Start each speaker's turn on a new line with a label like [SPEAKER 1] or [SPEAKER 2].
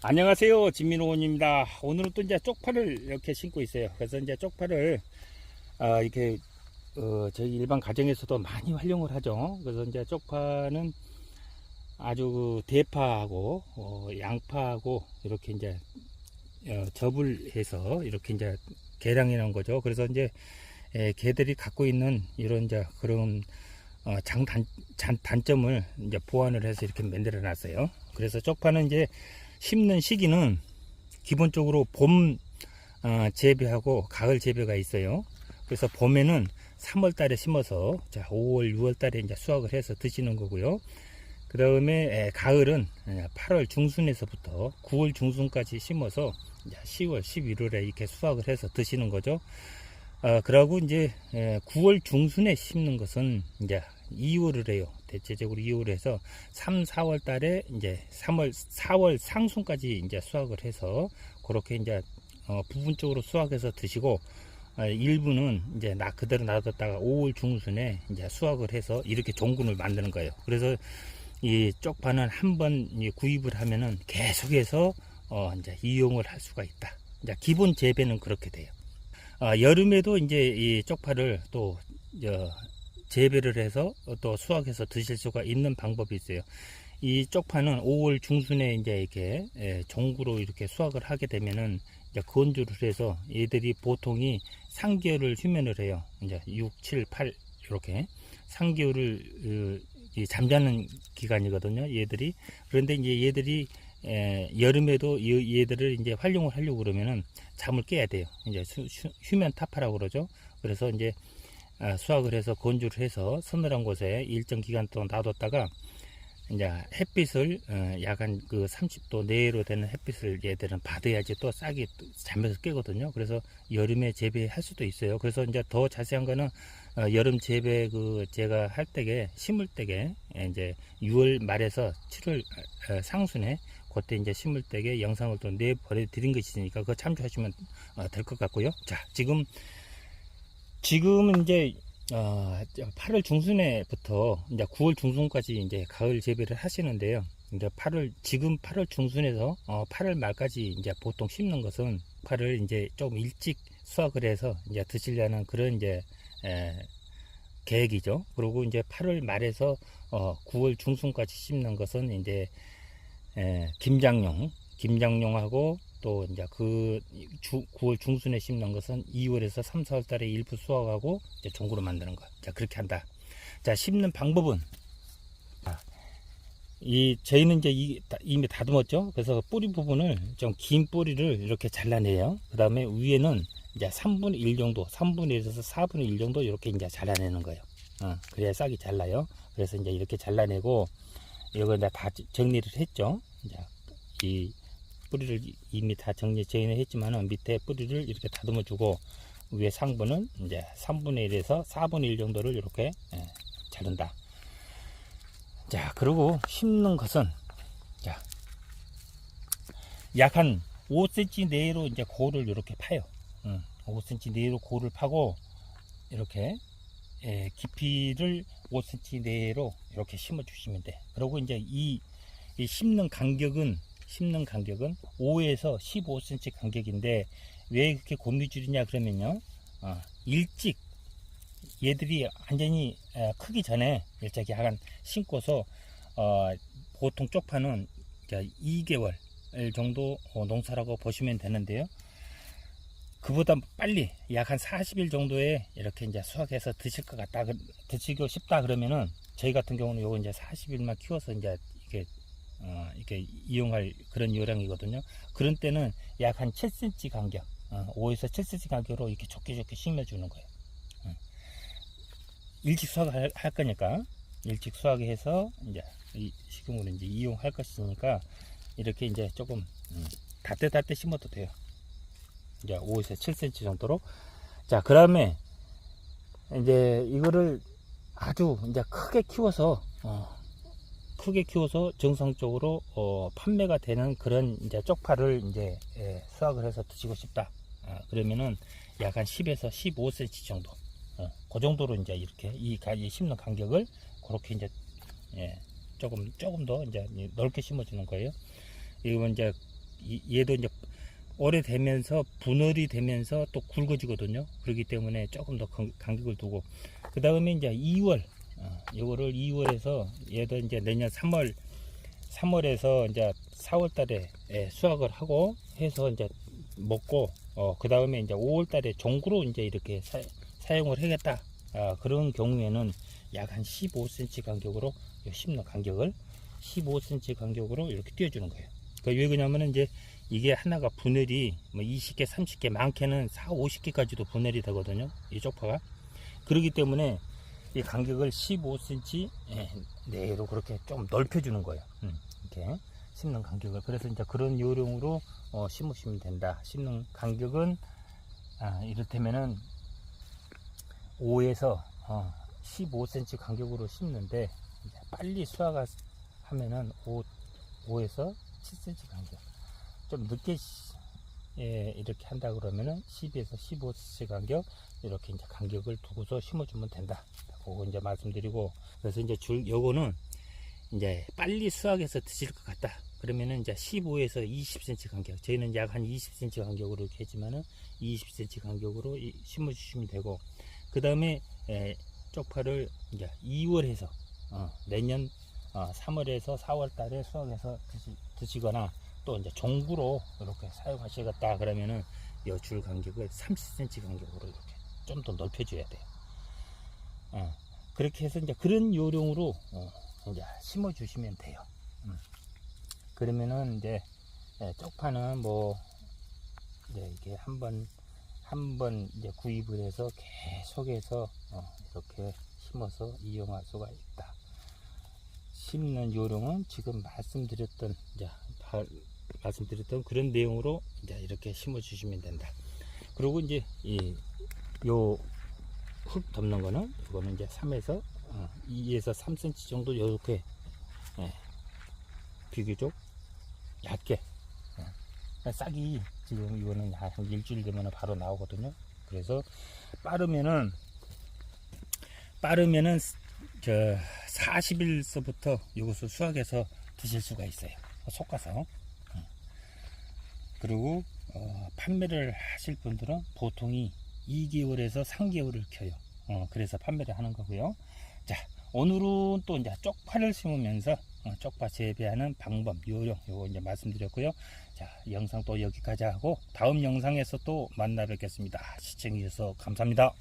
[SPEAKER 1] 안녕하세요, 진민호원입니다. 오늘은 또 이제 쪽파를 이렇게 심고 있어요. 그래서 이제 쪽파를 이렇게 저희 일반 가정에서도 많이 활용을 하죠. 그래서 이제 쪽파는 아주 그 대파하고 양파하고 이렇게 이제 접을 해서 이렇게 이제 개량해 놓은 거죠. 그래서 이제 개들이 갖고 있는 이런 이제 그런 단점을 이제 보완을 해서 이렇게 만들어 놨어요. 그래서 쪽파는 이제 심는 시기는 기본적으로 봄 재배하고 가을 재배가 있어요. 그래서 봄에는 3월 달에 심어서 5월, 6월 달에 이제 수확을 해서 드시는 거고요. 그 다음에 가을은 8월 중순에서부터 9월 중순까지 심어서 10월, 11월에 이렇게 수확을 해서 드시는 거죠. 그러고 이제 9월 중순에 심는 것은 이제 2월을 해요. 대체적으로 2월 해서 3, 4월 달에 이제 4월 상순까지 이제 수확을 해서 그렇게 이제 부분적으로 수확해서 드시고, 일부는 이제 그대로 놔뒀다가 5월 중순에 이제 수확을 해서 이렇게 종군을 만드는 거예요. 그래서 이 쪽파는 한번 구입을 하면은 계속해서 이제 이용을 할 수가 있다. 이제 기본 재배는 그렇게 돼요. 여름에도 이제 이 쪽파를 또 재배를 해서 또 수확해서 드실 수가 있는 방법이 있어요. 이 쪽파는 5월 중순에 이제 이렇게 종구로 이렇게 수확을 하게 되면은 이제 건조를 해서 얘들이 보통이 3개월을 휴면을 해요. 이제 6, 7, 8 이렇게 3개월을 잠자는 기간이거든요. 얘들이. 그런데 이제 얘들이 여름에도 얘들을 이제 활용을 하려고 그러면은 잠을 깨야 돼요. 이제 휴면 타파라고 그러죠. 그래서 이제 수확을 해서 건조를 해서 서늘한 곳에 일정 기간 동안 놔뒀다가 이제 햇빛을 약간 그 30도 내로 되는 햇빛을 얘들은 받아야지 또 싹이 잠에서 깨거든요. 그래서 여름에 재배할 수도 있어요. 그래서 이제 더 자세한 거는 여름 재배 제가 할 때게 심을 때게 이제 6월 말에서 7월 상순에 그때 이제 심을 때게 영상을 또 내보내 드린 것이 있으니까 그거 참조하시면 될 것 같고요. 자, 지금은 이제 8월 중순에부터 이제 9월 중순까지 이제 가을 재배를 하시는데요. 이제 지금 8월 중순에서 8월 말까지 이제 보통 심는 것은 8월 이제 좀 일찍 수확을 해서 이제 드시려는 그런 이제 계획이죠. 그리고 이제 8월 말에서 9월 중순까지 심는 것은 이제 김장용하고 또 이제 9월 중순에 심는 것은 2월에서 3, 4월 달에 일부 수확하고 이제 종구로 만드는 거. 자, 그렇게 한다. 자, 심는 방법은 저희는 이제 이미 다듬었죠. 그래서 뿌리 부분을 좀 긴 뿌리를 이렇게 잘라내요. 그 다음에 위에는 이제 3분의 1 정도, 3분의 1에서 4분의 1 정도 이렇게 이제 잘라내는 거예요. 그래야 싹이 잘 나요. 그래서 이제 이렇게 잘라내고 이거 이제 다 정리를 했죠. 이제 이 뿌리를 이미 다 정리는 했지만은 밑에 뿌리를 이렇게 다듬어 주고 위에 상부는 이제 3분의 1에서 4분의 1 정도를 이렇게 자른다. 자, 그리고 심는 것은 약 한 5cm 내로 이제 고를 이렇게 파요. 5cm 내로 고를 파고 이렇게 깊이를 5cm 내로 이렇게 심어 주시면 돼. 그리고 이제 이 심는 간격은 5에서 15cm 간격인데 왜 그렇게 고무줄이냐 그러면요, 일찍 얘들이 완전히 크기 전에 일찍 약간 심고서 보통 쪽파는 2개월 정도 농사라고 보시면 되는데요. 그보다 빨리 약 한 40일 정도에 이렇게 이제 수확해서 드실 것 같다, 드시고 싶다 그러면은 저희 같은 경우는 요거 이제 40일만 키워서 이제 이렇게 이용할 그런 요량이거든요. 그런 때는 약 한 7cm 간격, 5에서 7cm 간격으로 이렇게 좋게 심어주는 거예요. 일찍 수확할 거니까 일찍 수확해서 이제 이 식용으로 이제 이용할 것이니까 이렇게 이제 조금 다때 심어도 돼요. 이제 5에서 7cm 정도로. 자, 그 다음에 이제 이거를 아주 이제 크게 키워서 정상적으로 판매가 되는 그런 이제 쪽파를 이제 수확을 해서 드시고 싶다. 그러면은 약 한 10에서 15cm 정도. 그 정도로 이제 이렇게 이 심는 간격을 그렇게 이제 조금 더 이제 넓게 심어주는 거예요. 이건 이제 얘도 이제 오래되면서 분열이 되면서 또 굵어지거든요. 그렇기 때문에 조금 더 간격을 두고, 그 다음에 이제 2월, 요거를 2월에서 얘도 이제 내년 3월에서 이제 4월 달에 수확을 하고 해서 이제 먹고, 그 다음에 이제 5월 달에 종구로 이제 이렇게 사용을 하겠다. 그런 경우에는 약 한 15cm 간격으로 심는 간격을 15cm 간격으로 이렇게 띄워주는 거예요. 왜 그러냐면은 이제 이게 하나가 분열이 뭐 20개, 30개, 많게는 4, 50개까지도 분열이 되거든요. 이 쪽파가. 그렇기 때문에 이 간격을 15cm 내로 그렇게 좀 넓혀주는 거예요. 이렇게 심는 간격을. 그래서 이제 그런 요령으로 심으시면 된다. 심는 간격은 이를테면은 5에서 15cm 간격으로 심는데, 이제 빨리 수확하면은 5에서 7cm 간격. 좀 늦게 이렇게 한다 그러면은 12에서 15cm 간격, 이렇게 이제 간격을 두고서 심어주면 된다. 그거 이제 말씀드리고, 그래서 이제 요거는 이제 빨리 수확해서 드실 것 같다. 그러면은 이제 15에서 20cm 간격. 저희는 약 한 20cm 간격으로 이렇게 했지만은 20cm 간격으로 심어주시면 되고, 그 다음에 쪽파를 이제 2월에서 내년 3월에서 4월 달에 수확해서 드시거나, 또 이제 종구로 이렇게 사용하시겠다 그러면은 이 줄 간격을 30cm 간격으로 이렇게 좀 더 넓혀줘야 돼요. 그렇게 해서 이제 그런 요령으로 이제 심어 주시면 돼요. 그러면은 이제 쪽파는 뭐 이제 이게 한번 이제 구입을 해서 계속해서 이렇게 심어서 이용할 수가 있다. 심는 요령은 지금 말씀드렸던 그런 내용으로 이제 이렇게 심어 주시면 된다. 그리고 이제 요 흙 덮는 거는, 이거는 이제 3에서 2에서 3cm 정도 이렇게 비교적 얇게, 싹이 지금 이거는 한 일주일 되면 바로 나오거든요. 그래서 빠르면은 저 40일서부터 이것을 수확해서 드실 수가 있어요. 솎아서. 그리고 판매를 하실 분들은 보통이 2개월에서 3개월을 켜요. 그래서 판매를 하는 거고요. 자, 오늘은 또 이제 쪽파를 심으면서 쪽파 재배하는 방법, 요령, 요거 이제 말씀드렸고요. 자, 영상 또 여기까지 하고 다음 영상에서 또 만나 뵙겠습니다. 시청해 주셔서 감사합니다.